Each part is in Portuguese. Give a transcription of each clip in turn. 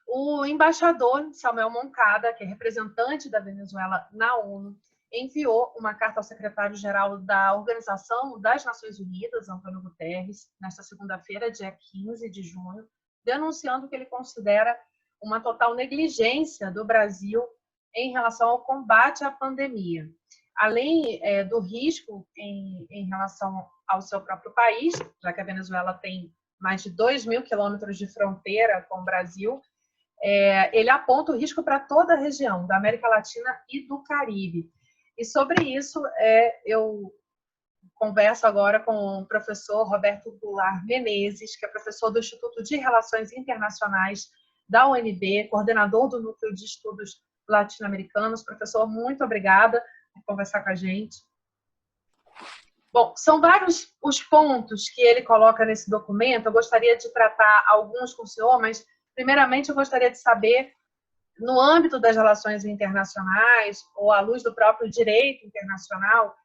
O embaixador Samuel Moncada, que é representante da Venezuela na ONU, enviou uma carta ao secretário-geral da Organização das Nações Unidas, Antônio Guterres, nesta segunda-feira, dia 15 de junho, denunciando que ele considera uma total negligência do Brasil em relação ao combate à pandemia. Além do risco em relação ao seu próprio país, já que a Venezuela tem mais de 2.000 quilômetros de fronteira com o Brasil, ele aponta o risco para toda a região da América Latina e do Caribe. E sobre isso, eu converso agora com o professor Roberto Goulart Menezes, que é professor do Instituto de Relações Internacionais da UNB, coordenador do Núcleo de Estudos Latino-Americanos. Professor, muito obrigada por conversar com a gente. Bom, são vários os pontos que ele coloca nesse documento. Eu gostaria de tratar alguns com o senhor, mas, primeiramente, eu gostaria de saber, no âmbito das relações internacionais, ou à luz do próprio direito internacional,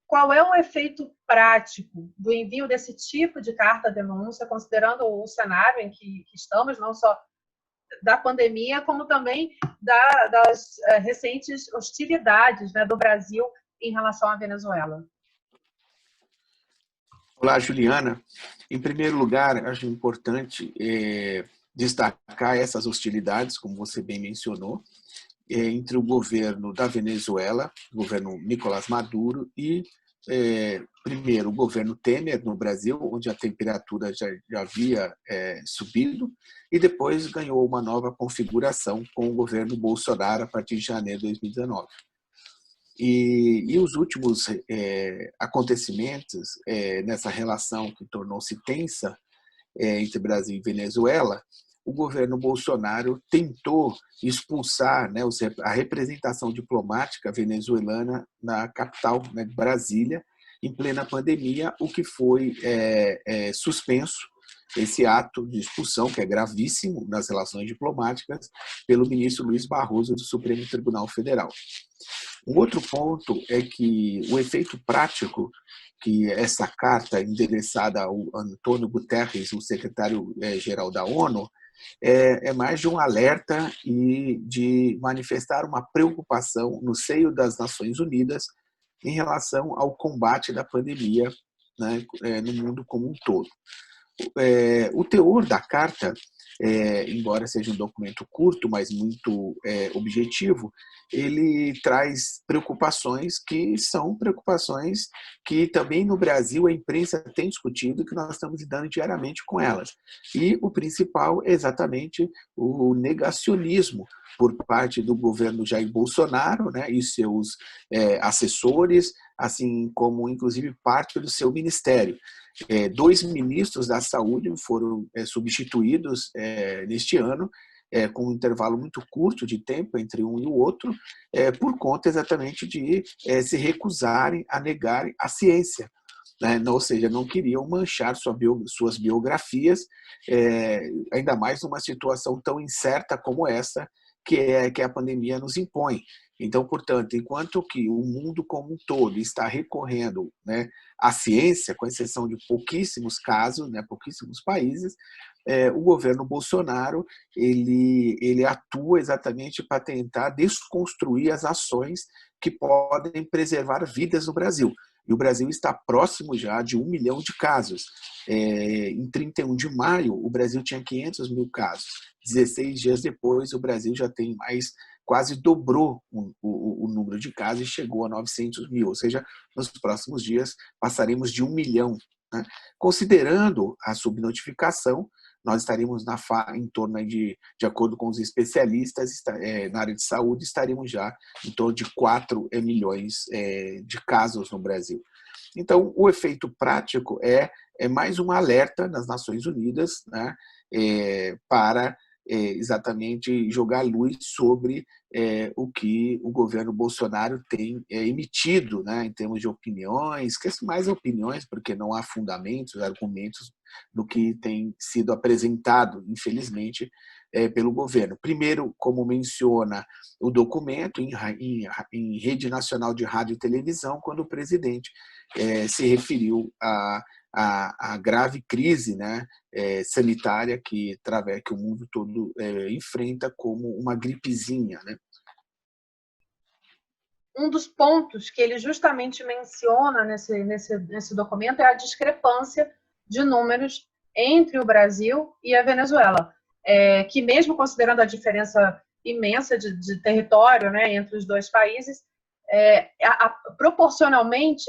qual é o efeito prático do envio desse tipo de carta-denúncia, considerando o cenário em que estamos, não só da pandemia, como também das recentes hostilidades, né, do Brasil em relação à Venezuela? Olá, Juliana. Em primeiro lugar, acho importante destacar essas hostilidades, como você bem mencionou, entre o governo da Venezuela, o governo Nicolás Maduro, e, primeiro, o governo Temer no Brasil, onde a temperatura já havia subido, e depois ganhou uma nova configuração com o governo Bolsonaro a partir de janeiro de 2019. E os últimos acontecimentos nessa relação que tornou-se tensa entre Brasil e Venezuela, o governo Bolsonaro tentou expulsar, né, a representação diplomática venezuelana na capital, né, Brasília, em plena pandemia, o que foi suspenso, esse ato de expulsão, que é gravíssimo nas relações diplomáticas, pelo ministro Luiz Barroso do Supremo Tribunal Federal. Um outro ponto é que o efeito prático que essa carta endereçada ao Antônio Guterres, o secretário-geral da ONU, é mais de um alerta e de manifestar uma preocupação no seio das Nações Unidas em relação ao combate da pandemia, né, no mundo como um todo. O teor da carta, embora seja um documento curto, mas muito objetivo, ele traz preocupações que são preocupações que também no Brasil a imprensa tem discutido, que nós estamos lidando diariamente com elas. E o principal é exatamente o negacionismo por parte do governo Jair Bolsonaro, né, e seus assessores, assim como inclusive parte do seu ministério. 2 ministros da saúde foram substituídos neste ano, com um intervalo muito curto de tempo entre um e o outro, por conta exatamente de se recusarem a negar a ciência. Né? Ou seja, não queriam manchar suas biografias, ainda mais numa situação tão incerta como essa que a pandemia nos impõe. Então, portanto, enquanto que o mundo como um todo está recorrendo, né, à ciência, com exceção de pouquíssimos casos, né, pouquíssimos países, o governo Bolsonaro ele atua exatamente para tentar desconstruir as ações que podem preservar vidas no Brasil. E o Brasil está próximo já de 1 milhão de casos. Em 31 de maio, o Brasil tinha 500 mil casos. 16 dias depois, o Brasil já tem quase dobrou o número de casos e chegou a 900 mil. Ou seja, nos próximos dias passaremos de 1 milhão. Né? Considerando a subnotificação, nós estaremos em torno de acordo com os especialistas na área de saúde, estaríamos já em torno de 4 milhões de casos no Brasil. Então, o efeito prático é mais um alerta nas Nações Unidas, né, para exatamente jogar luz sobre o que o governo Bolsonaro tem emitido, né, em termos de opiniões, que são mais opiniões, porque não há fundamentos, argumentos do que tem sido apresentado, infelizmente, pelo governo. Primeiro, como menciona o documento, em rede nacional de rádio e televisão, quando o presidente se referiu a grave crise, né, sanitária que o mundo todo enfrenta como uma gripezinha, né? Um dos pontos que ele justamente menciona nesse documento é a discrepância de números entre o Brasil e a Venezuela, que mesmo considerando a diferença imensa de território, né, entre os dois países, proporcionalmente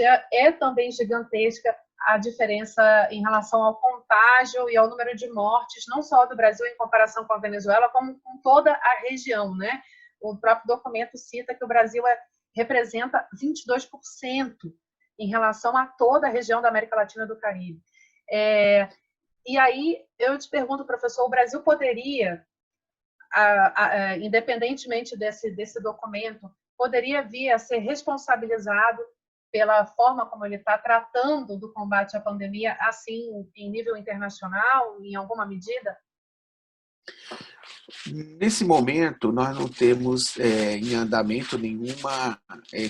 também gigantesca a diferença em relação ao contágio e ao número de mortes, não só do Brasil em comparação com a Venezuela, como com toda a região, né? O próprio documento cita que o Brasil representa 22% em relação a toda a região da América Latina e do Caribe. E aí eu te pergunto, professor, o Brasil poderia, independentemente desse documento, poderia vir a ser responsabilizado pela forma como ele está tratando do combate à pandemia, assim, em nível internacional, em alguma medida? Nesse momento, nós não temos em andamento nenhuma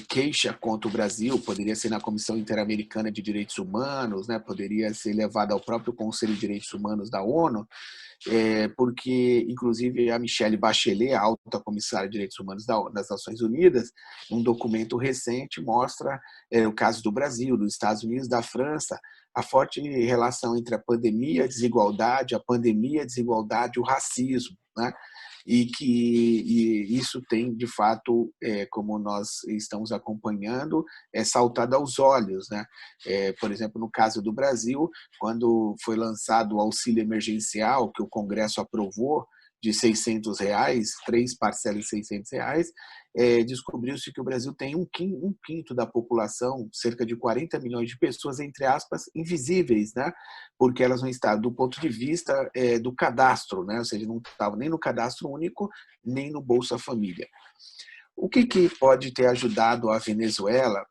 queixa contra o Brasil. Poderia ser na Comissão Interamericana de Direitos Humanos, né? Poderia ser levada ao próprio Conselho de Direitos Humanos da ONU, porque, inclusive, a Michelle Bachelet, a alta comissária de direitos humanos das Nações Unidas, um documento recente mostra o caso do Brasil, dos Estados Unidos, da França, a forte relação entre a pandemia, a desigualdade, o racismo, né? E isso tem, de fato, como nós estamos acompanhando, saltado aos olhos, né? Por exemplo, no caso do Brasil, quando foi lançado o auxílio emergencial, que o Congresso aprovou, de R$600, 3 parcelas de R$600, descobriu-se que o Brasil tem um quinto da população, cerca de 40 milhões de pessoas, entre aspas, invisíveis, né? Porque elas não estão do ponto de vista do cadastro, né? Ou seja, não estavam nem no cadastro único, nem no Bolsa Família. O que pode ter ajudado a Venezuela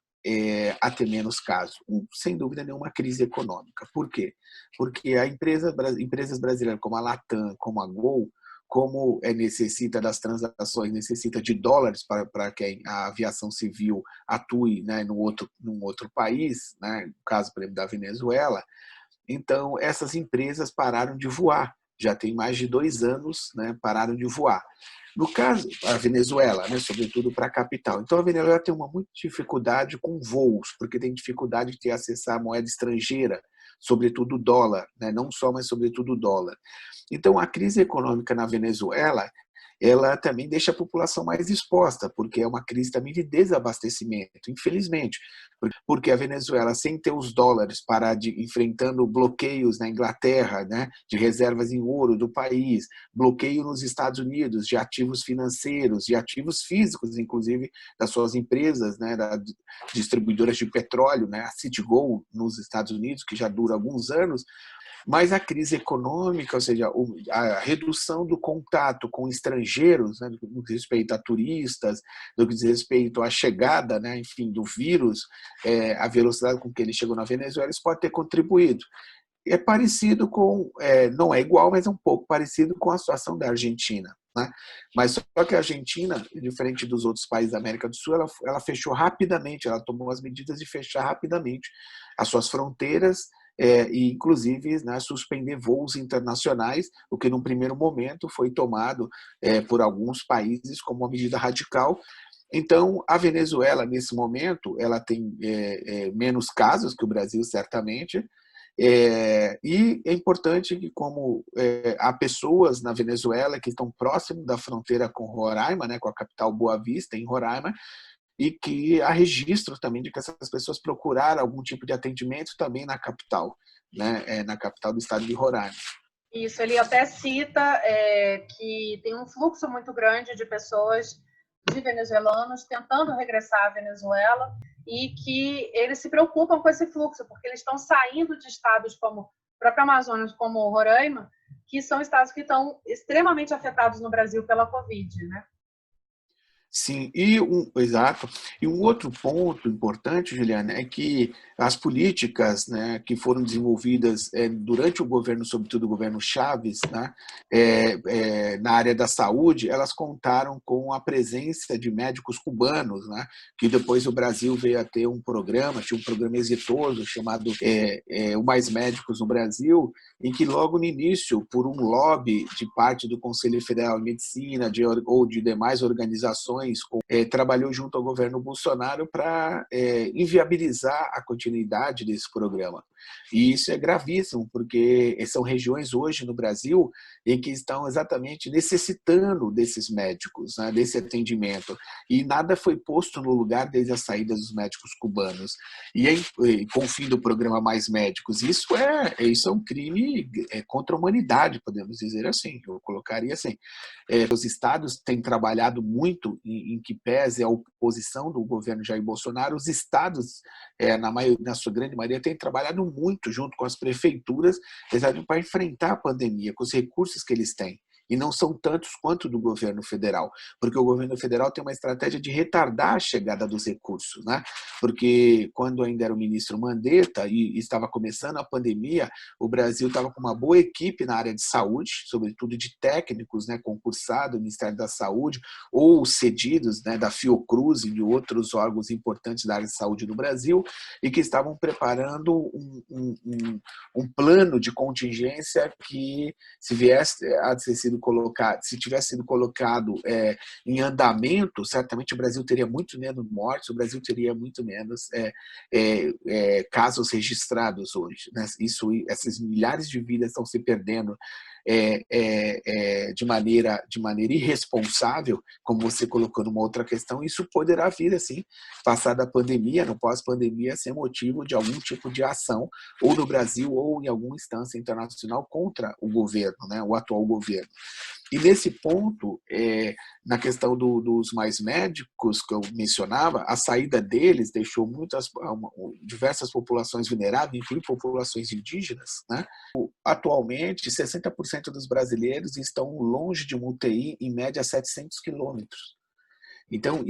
a ter menos casos? Sem dúvida nenhuma, a crise econômica. Por quê? Porque empresas brasileiras como a Latam, como a Gol, como necessita das transações, necessita de dólares para que a aviação civil atue, né, num outro país, né, no caso, por exemplo, da Venezuela. Então, essas empresas pararam de voar. Já tem mais de 2 anos, né, pararam de voar. No caso, a Venezuela, né, sobretudo para a capital. Então, a Venezuela tem muita dificuldade com voos, porque tem dificuldade de acessar a moeda estrangeira, sobretudo o dólar, né, não só, mas sobretudo o dólar. Então, a crise econômica na Venezuela, ela também deixa a população mais exposta, porque é uma crise também de desabastecimento, infelizmente. Porque a Venezuela, sem ter os dólares enfrentando bloqueios na Inglaterra, né, de reservas em ouro do país, bloqueio nos Estados Unidos de ativos financeiros, de ativos físicos, inclusive, das suas empresas, né, das distribuidoras de petróleo, né, a Citgo nos Estados Unidos, que já dura alguns anos. Mas a crise econômica, ou seja, a redução do contato com estrangeiros, né, no que diz respeito a turistas, no que diz respeito à chegada, né, enfim, do vírus, a velocidade com que ele chegou na Venezuela, isso pode ter contribuído. É parecido com, não é igual, mas é um pouco parecido com a situação da Argentina, né? Mas só que a Argentina, diferente dos outros países da América do Sul, ela fechou rapidamente, ela tomou as medidas de fechar rapidamente as suas fronteiras, e inclusive, né, suspender voos internacionais, o que num primeiro momento foi tomado por alguns países como uma medida radical. Então, a Venezuela, nesse momento, ela tem menos casos que o Brasil, certamente, e é importante que, como há pessoas na Venezuela que estão próximo da fronteira com Roraima, né, com a capital Boa Vista, em Roraima, e que há registro também de que essas pessoas procuraram algum tipo de atendimento também na capital, né, na capital do estado de Roraima. Isso, ele até cita que tem um fluxo muito grande de pessoas, de venezuelanos, tentando regressar à Venezuela e que eles se preocupam com esse fluxo, porque eles estão saindo de estados como o próprio Amazonas, como Roraima, que são estados que estão extremamente afetados no Brasil pela Covid, né? Sim, exato. E um outro ponto importante, Juliana, é que as políticas, né, que foram desenvolvidas durante o governo, sobretudo o governo Chaves, né, na área da saúde, elas contaram com a presença de médicos cubanos, né, que depois o Brasil veio a ter tinha um programa exitoso chamado o Mais Médicos no Brasil, em que logo no início, por um lobby de parte do Conselho Federal de Medicina ou de demais organizações, trabalhou junto ao governo Bolsonaro para inviabilizar a continuidade desse programa. E isso é gravíssimo, porque são regiões hoje no Brasil em que estão exatamente necessitando desses médicos, né, desse atendimento. E nada foi posto no lugar desde a saída dos médicos cubanos. Com o fim do programa Mais Médicos, isso é um crime contra a humanidade, podemos dizer assim, eu colocaria assim. Os estados têm trabalhado muito em que pese a oposição do governo Jair Bolsonaro, os estados, na sua grande maioria, têm trabalhado muito junto com as prefeituras, exatamente para enfrentar a pandemia, com os recursos que eles têm. E não são tantos quanto do governo federal, porque o governo federal tem uma estratégia de retardar a chegada dos recursos, né? Porque quando ainda era o ministro Mandetta e estava começando a pandemia, o Brasil estava com uma boa equipe na área de saúde, sobretudo de técnicos, né, concursados do Ministério da Saúde, ou cedidos, né, da Fiocruz e de outros órgãos importantes da área de saúde no Brasil, e que estavam preparando um plano de contingência que, se tivesse sido colocado em andamento, certamente o Brasil teria muito menos mortes, o Brasil teria muito menos casos registrados hoje, né? Esses milhares de vidas estão se perdendo de maneira irresponsável, como você colocou numa outra questão. Isso poderá vir, assim, passada a pandemia, no pós-pandemia, ser motivo de algum tipo de ação, ou no Brasil, ou em alguma instância internacional contra o governo, né, o atual governo. E nesse ponto, na questão dos mais médicos que eu mencionava, a saída deles deixou diversas populações vulneráveis, incluindo populações indígenas, né? Atualmente, 60% dos brasileiros estão longe de uma UTI, em média 700 quilômetros. Então,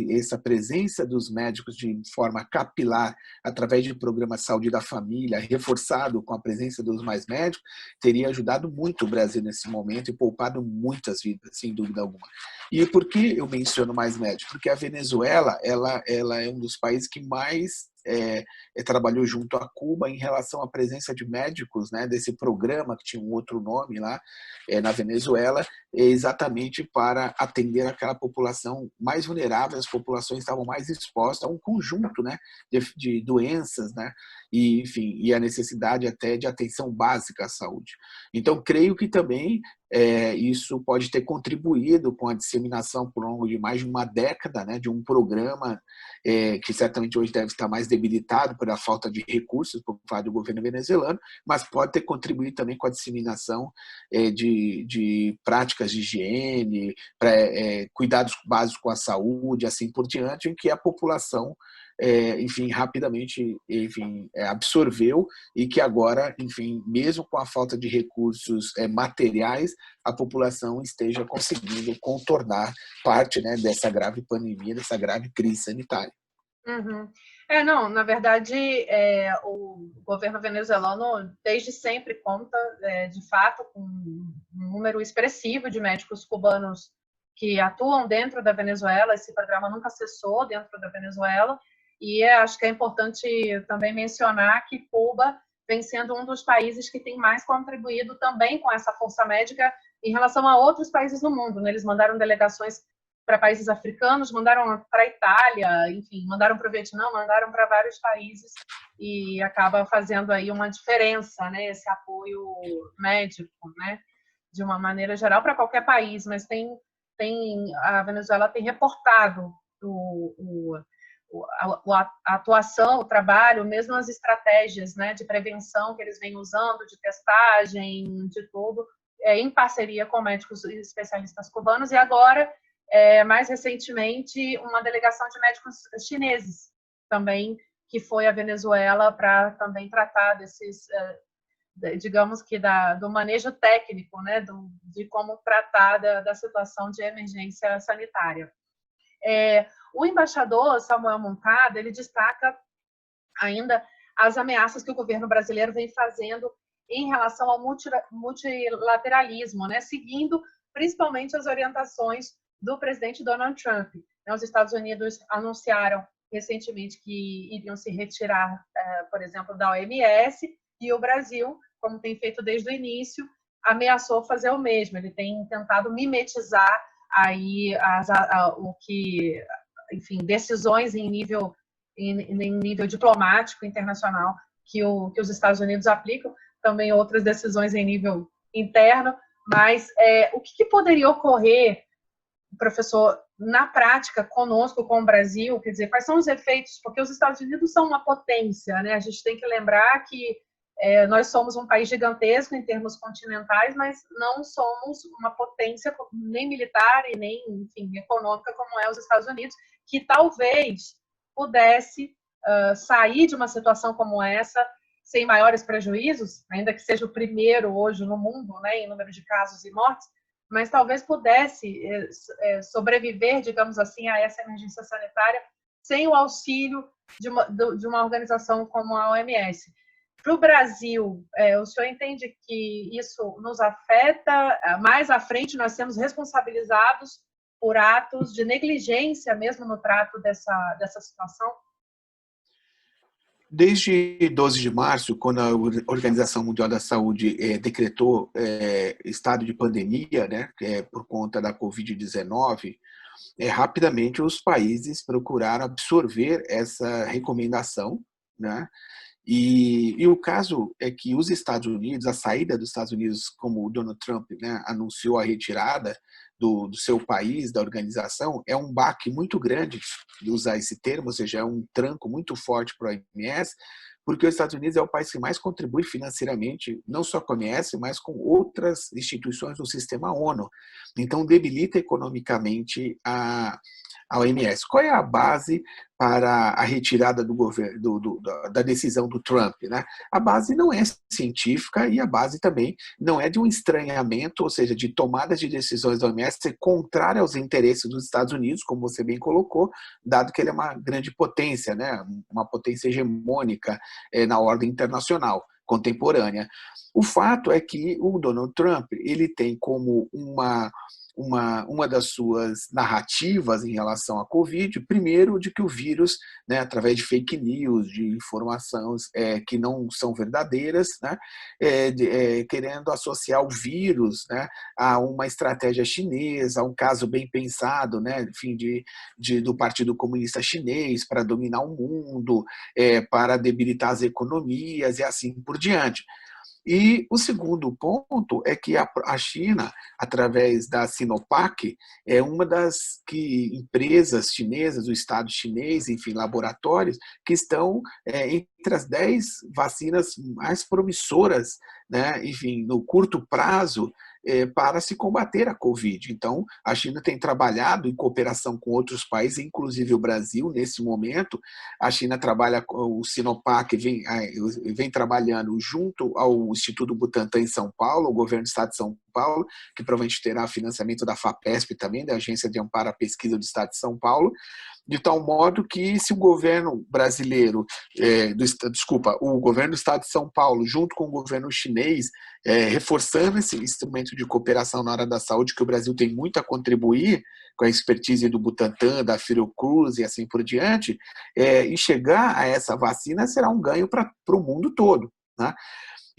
essa presença dos médicos de forma capilar, através de programas de saúde da família, reforçado com a presença dos mais médicos, teria ajudado muito o Brasil nesse momento e poupado muitas vidas, sem dúvida alguma. E por que eu menciono mais médicos? Porque a Venezuela ela é um dos países que mais trabalhou junto a Cuba em relação à presença de médicos, né, desse programa que tinha um outro nome lá na Venezuela, exatamente para atender aquela população mais vulnerável. As populações estavam mais expostas a um conjunto, né, de doenças, né, e a necessidade até de atenção básica à saúde. Então, creio que também isso pode ter contribuído com a disseminação por longo de mais de uma década, né, de um programa que certamente hoje deve estar mais debilitado pela falta de recursos por parte do governo venezuelano, mas pode ter contribuído também com a disseminação de práticas de higiene, cuidados básicos com a saúde, assim por diante, em que a população rapidamente absorveu, e que agora, mesmo com a falta de recursos materiais, a população esteja conseguindo contornar parte, né, dessa grave pandemia, dessa grave crise sanitária. Uhum. Não, na verdade, o governo venezuelano desde sempre conta, de fato, com um número expressivo de médicos cubanos que atuam dentro da Venezuela. Esse programa nunca cessou dentro da Venezuela, e acho que é importante também mencionar que Cuba vem sendo um dos países que tem mais contribuído também com essa força médica em relação a outros países do mundo, né? Eles mandaram delegações para países africanos, mandaram para a Itália, enfim, mandaram para o Vietnã, mandaram para vários países, e acaba fazendo aí uma diferença, né, esse apoio médico, né, de uma maneira geral para qualquer país, mas a Venezuela tem reportado a atuação, o trabalho, mesmo as estratégias, né, de prevenção que eles vêm usando, de testagem, de tudo, em parceria com médicos e especialistas cubanos. E agora, mais recentemente, uma delegação de médicos chineses também, que foi à Venezuela para também tratar digamos que do manejo técnico, né, de como tratar da situação de emergência sanitária. O embaixador Samuel Moncada, ele destaca ainda as ameaças que o governo brasileiro vem fazendo em relação ao multilateralismo, né, seguindo principalmente as orientações do presidente Donald Trump. Os Estados Unidos anunciaram recentemente que iriam se retirar, por exemplo, da OMS, e o Brasil, como tem feito desde o início, ameaçou fazer o mesmo. Ele tem tentado mimetizar aí enfim, decisões em nível diplomático internacional que os Estados Unidos aplicam, também outras decisões em nível interno, mas o que poderia ocorrer, professor, na prática, conosco, com o Brasil? Quer dizer, quais são os efeitos? Porque os Estados Unidos são uma potência, né? A gente tem que lembrar que nós somos um país gigantesco em termos continentais, mas não somos uma potência nem militar e nem, enfim, econômica como é os Estados Unidos, que talvez pudesse sair de uma situação como essa sem maiores prejuízos, ainda que seja o primeiro hoje no mundo, né, em número de casos e mortes, mas talvez pudesse sobreviver, digamos assim, a essa emergência sanitária sem o auxílio de uma organização como a OMS. Para o Brasil, o senhor entende que isso nos afeta? Mais à frente, nós sermos responsabilizados por atos de negligência mesmo no trato dessa situação? Desde 12 de março, quando a Organização Mundial da Saúde decretou estado de pandemia, né, por conta da Covid-19, rapidamente os países procuraram absorver essa recomendação, né? E o caso é que os Estados Unidos, a saída dos Estados Unidos, como o Donald Trump, né, anunciou a retirada do seu país, da organização, é um baque muito grande de usar esse termo, ou seja, é um tranco muito forte para a OMS, porque os Estados Unidos é o país que mais contribui financeiramente, não só com a OMS, mas com outras instituições do sistema ONU. Então, debilita economicamente a OMS. Qual é a base para a retirada do governo, da decisão do Trump, né? A base não é científica e a base também não é de um estranhamento, ou seja, de tomadas de decisões da OMS ser contrária aos interesses dos Estados Unidos, como você bem colocou, dado que ele é uma grande potência, né? Uma potência hegemônica na ordem internacional contemporânea. O fato é que o Donald Trump ele tem como uma das suas narrativas em relação à Covid, primeiro, de que o vírus, né, através de fake news, de informações que não são verdadeiras, né, querendo associar o vírus, né, a uma estratégia chinesa, a um caso bem pensado, né, enfim, do Partido Comunista Chinês para dominar o mundo, para debilitar as economias e assim por diante. E o segundo ponto é que a China, através da Sinovac, é uma das empresas chinesas, o Estado chinês, enfim, laboratórios, que estão entre as 10 vacinas mais promissoras, né, enfim, no curto prazo, para se combater a Covid. Então, a China tem trabalhado em cooperação com outros países, inclusive o Brasil, nesse momento. A China trabalha, o Sinovac vem trabalhando junto ao Instituto Butantan em São Paulo, o governo do Estado de São Paulo, que provavelmente terá financiamento da FAPESP também, da Agência de Amparo à Pesquisa do Estado de São Paulo, de tal modo que se o governo brasileiro, o governo do Estado de São Paulo, junto com o governo chinês, reforçando esse instrumento de cooperação na área da saúde, que o Brasil tem muito a contribuir, com a expertise do Butantan, da Fiocruz e assim por diante, e chegar a essa vacina será um ganho para o mundo todo, né?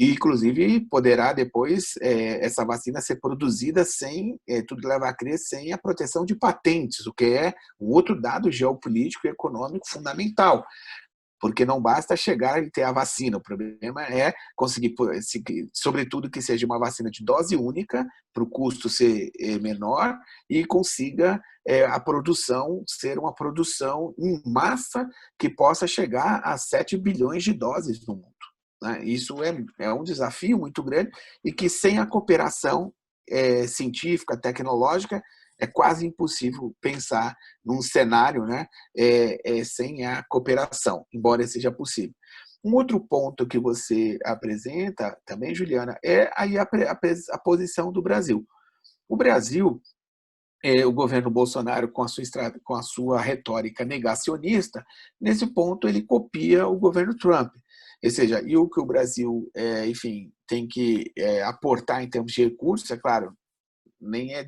E, inclusive, poderá depois essa vacina ser produzida sem, tudo leva a crer, sem a proteção de patentes, o que é um outro dado geopolítico e econômico fundamental. Porque não basta chegar e ter a vacina, o problema é conseguir, sobretudo, que seja uma vacina de dose única, para o custo ser menor e consiga a produção ser uma produção em massa que possa chegar a 7 bilhões de doses no mundo. Isso é um desafio muito grande e que sem a cooperação científica, tecnológica, é quase impossível pensar num cenário, né, sem a cooperação, embora seja possível. Um outro ponto que você apresenta também, Juliana, é aí a posição do Brasil. O Brasil, o governo Bolsonaro, com a sua retórica negacionista, nesse ponto ele copia o governo Trump. Ou seja, e o que o Brasil, enfim, tem que aportar em termos de recursos, é claro, nem é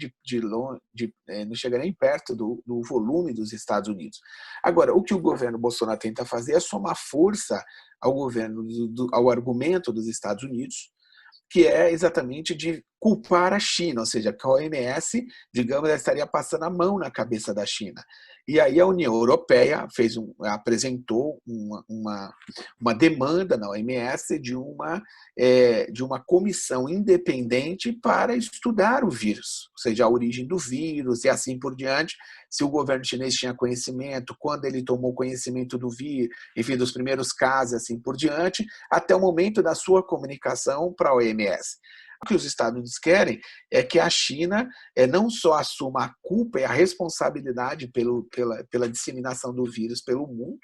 não chega nem perto do volume dos Estados Unidos. Agora, o que o governo Bolsonaro tenta fazer é somar força ao governo, ao argumento dos Estados Unidos, que é exatamente de culpar a China, ou seja, que a OMS, digamos, ela estaria passando a mão na cabeça da China. E aí a União Europeia apresentou uma demanda na OMS de uma comissão independente para estudar o vírus, ou seja, a origem do vírus e assim por diante, se o governo chinês tinha conhecimento, quando ele tomou conhecimento do vírus, enfim, dos primeiros casos, assim por diante, até o momento da sua comunicação para a OMS. O que os Estados Unidos querem é que a China não só assuma a culpa e a responsabilidade pela disseminação do vírus pelo mundo,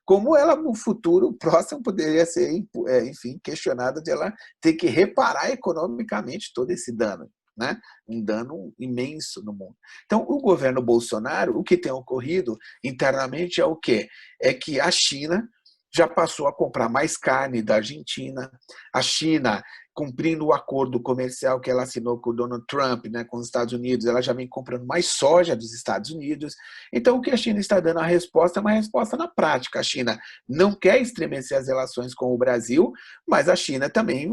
como ela no futuro próximo poderia ser, enfim, questionada de ela ter que reparar economicamente todo esse dano, né? Um dano imenso no mundo. Então, o governo Bolsonaro, o que tem ocorrido internamente é o quê? É que a China já passou a comprar mais carne da Argentina, a China, cumprindo o acordo comercial que ela assinou com o Donald Trump, né, com os Estados Unidos, ela já vem comprando mais soja dos Estados Unidos. Então, o que a China está dando a resposta é uma resposta na prática. A China não quer estremecer as relações com o Brasil, mas a China também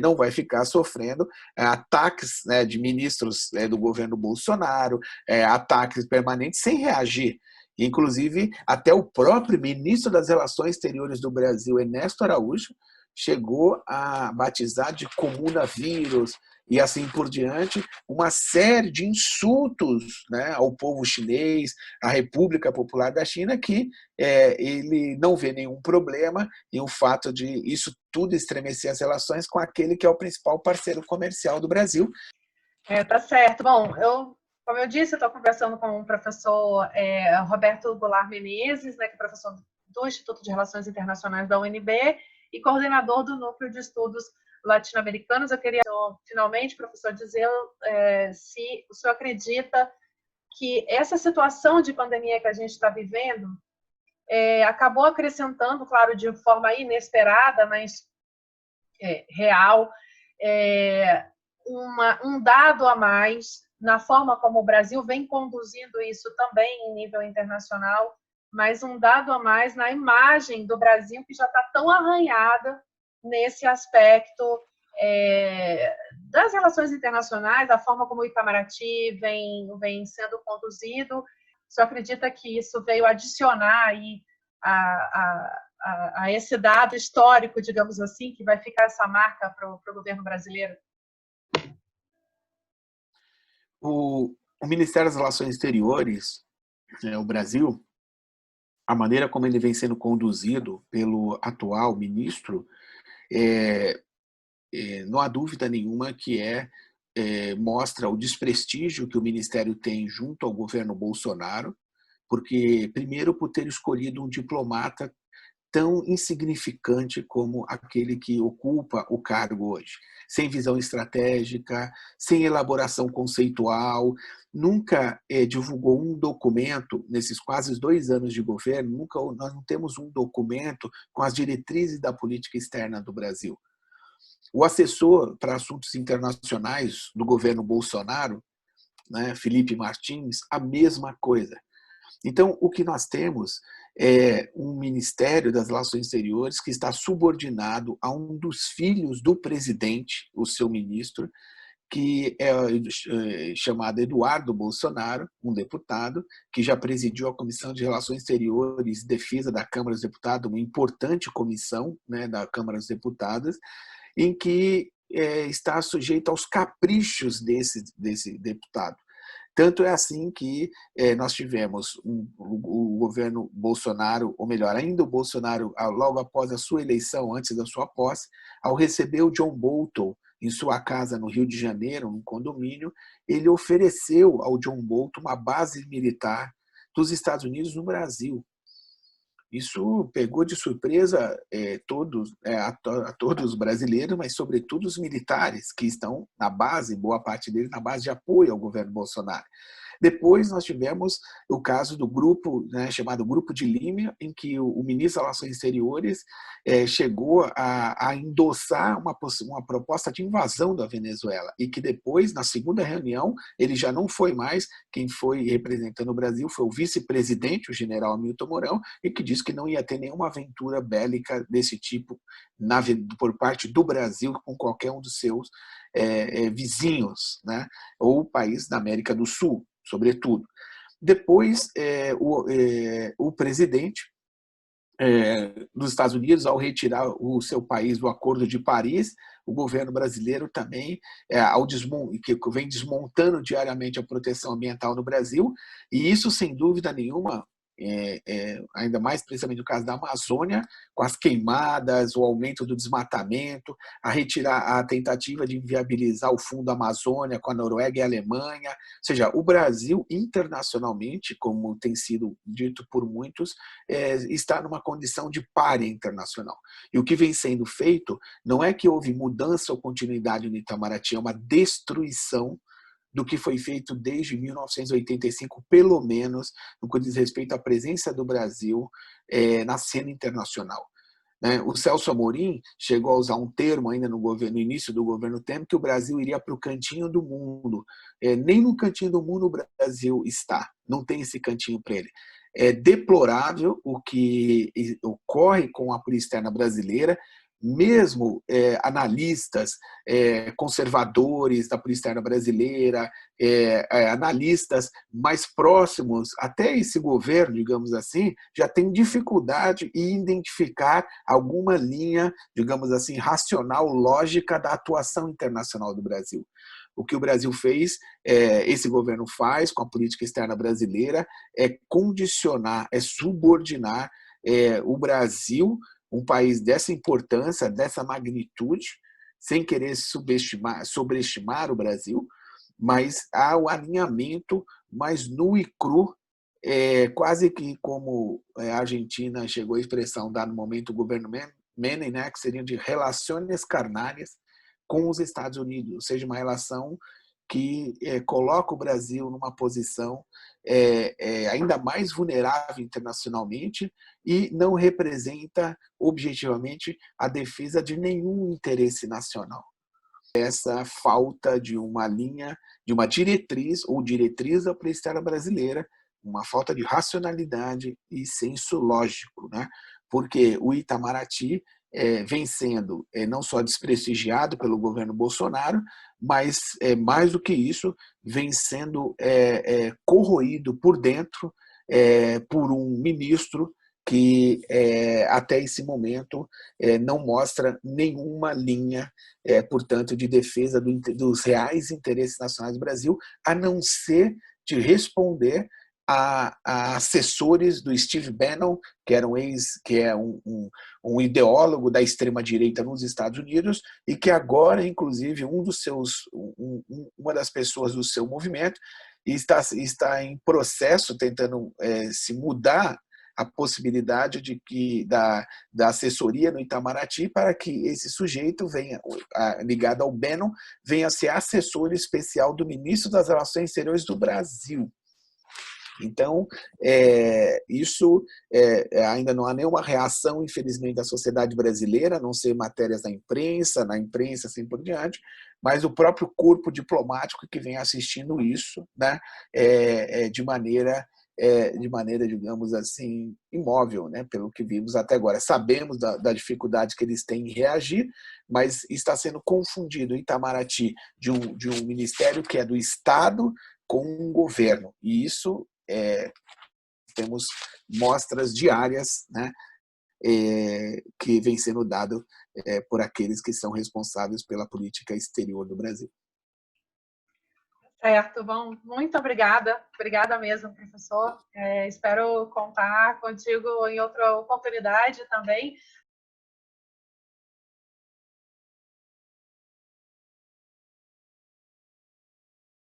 não vai ficar sofrendo ataques, né, de ministros do governo Bolsonaro, ataques permanentes sem reagir. Inclusive, até o próprio ministro das Relações Exteriores do Brasil, Ernesto Araújo, chegou a batizar de comunavírus e assim por diante, uma série de insultos, né, ao povo chinês, à República Popular da China, que ele não vê nenhum problema em o fato de isso tudo estremecer as relações com aquele que é o principal parceiro comercial do Brasil. Tá certo. Bom, como eu disse, eu estou conversando com o professor Roberto Goulart Menezes, né, que é professor do Instituto de Relações Internacionais da UNB e coordenador do Núcleo de Estudos Latino-Americanos. Eu queria, finalmente, professor, dizer se o senhor acredita que essa situação de pandemia que a gente está vivendo acabou acrescentando, claro, de forma inesperada, mas real, um dado a mais na forma como o Brasil vem conduzindo isso também em nível internacional, mas um dado a mais na imagem do Brasil, que já está tão arranhada nesse aspecto das relações internacionais, da forma como o Itamaraty vem sendo conduzido. O senhor acredita que isso veio adicionar aí a esse dado histórico, digamos assim, que vai ficar essa marca para o governo brasileiro? O Ministério das Relações Exteriores, o Brasil, a maneira como ele vem sendo conduzido pelo atual ministro, não há dúvida nenhuma que mostra o desprestígio que o Ministério tem junto ao governo Bolsonaro, porque, primeiro, por ter escolhido um diplomata tão insignificante como aquele que ocupa o cargo hoje, sem visão estratégica, sem elaboração conceitual, nunca divulgou um documento, nesses quase 2 anos de governo, nós não temos um documento com as diretrizes da política externa do Brasil. O assessor para assuntos internacionais do governo Bolsonaro, né, Felipe Martins, a mesma coisa. Então, o que nós temos é um Ministério das Relações Exteriores que está subordinado a um dos filhos do presidente, o seu ministro, que é chamado Eduardo Bolsonaro, um deputado, que já presidiu a Comissão de Relações Exteriores e Defesa da Câmara dos Deputados, uma importante comissão, né, da Câmara dos Deputados, em que está sujeito aos caprichos desse deputado. Tanto é assim que nós tivemos o governo Bolsonaro, ou melhor, ainda o Bolsonaro, logo após a sua eleição, antes da sua posse, ao receber o John Bolton em sua casa no Rio de Janeiro, num condomínio, ele ofereceu ao John Bolton uma base militar dos Estados Unidos no Brasil. Isso pegou de surpresa a todos os brasileiros, mas sobretudo os militares que estão na base, boa parte deles na base de apoio ao governo Bolsonaro. Depois nós tivemos o caso do grupo, né, chamado Grupo de Lima, em que o ministro das Relações Exteriores chegou a endossar uma proposta de invasão da Venezuela e que depois, na segunda reunião, ele já não foi mais quem foi representando o Brasil, foi o vice-presidente, o general Hamilton Mourão, e que disse que não ia ter nenhuma aventura bélica desse tipo por parte do Brasil com qualquer um dos seus vizinhos, né, ou país da América do Sul, sobretudo. Depois, o presidente dos Estados Unidos, ao retirar o seu país do Acordo de Paris, o governo brasileiro também, que vem desmontando diariamente a proteção ambiental no Brasil, e isso, sem dúvida nenhuma, ainda mais precisamente no caso da Amazônia, com as queimadas, o aumento do desmatamento, a tentativa de inviabilizar o Fundo Amazônia com a Noruega e a Alemanha. Ou seja, o Brasil, internacionalmente, como tem sido dito por muitos, está numa condição de pária internacional. E o que vem sendo feito não é que houve mudança ou continuidade no Itamaraty, é uma destruição do que foi feito desde 1985, pelo menos no que diz respeito à presença do Brasil na cena internacional. O Celso Amorim chegou a usar um termo ainda no início do governo Temer, que o Brasil iria para o cantinho do mundo. Nem no cantinho do mundo o Brasil está, não tem esse cantinho para ele. É deplorável o que ocorre com a polícia externa brasileira, mesmo analistas conservadores da polícia externa brasileira, analistas mais próximos até esse governo, digamos assim, já têm dificuldade em identificar alguma linha, digamos assim, racional, lógica da atuação internacional do Brasil. O que o Brasil fez, esse governo faz com a política externa brasileira, é condicionar, é subordinar o Brasil, um país dessa importância, dessa magnitude, sem querer sobreestimar o Brasil, mas há o alinhamento mais nu e cru, quase que como a Argentina chegou à expressão dada no momento do governo Menem, né, que seria de relações carnais com os Estados Unidos, ou seja, uma relação que coloca o Brasil numa posição ainda mais vulnerável internacionalmente e não representa objetivamente a defesa de nenhum interesse nacional. Essa falta de uma linha, de uma diretriz ou diretriz da polícia externa brasileira, uma falta de racionalidade e senso lógico, né? Porque o Itamaraty vem sendo não só desprestigiado pelo governo Bolsonaro, mas mais do que isso, vem sendo corroído por dentro por um ministro que até esse momento não mostra nenhuma linha, portanto, de defesa dos reais interesses nacionais do Brasil, a não ser de responder a assessores do Steve Bannon, que é um ideólogo da extrema-direita nos Estados Unidos e que agora, inclusive, uma das pessoas do seu movimento está em processo tentando se mudar a possibilidade da assessoria no Itamaraty para que esse sujeito venha, ligado ao Bannon, venha a ser assessor especial do ministro das Relações Exteriores do Brasil. Então, isso ainda não há nenhuma reação, infelizmente, da sociedade brasileira, a não ser matérias na imprensa, assim por diante, mas o próprio corpo diplomático que vem assistindo isso, né, de maneira, digamos assim, imóvel, né, pelo que vimos até agora. Sabemos da dificuldade que eles têm em reagir, mas está sendo confundido o Itamaraty de um ministério que é do Estado com um governo. E isso temos mostras diárias, né, que vem sendo dado por aqueles que são responsáveis pela política exterior do Brasil. Certo, bom, muito obrigada mesmo, professor. Espero contar contigo em outra oportunidade também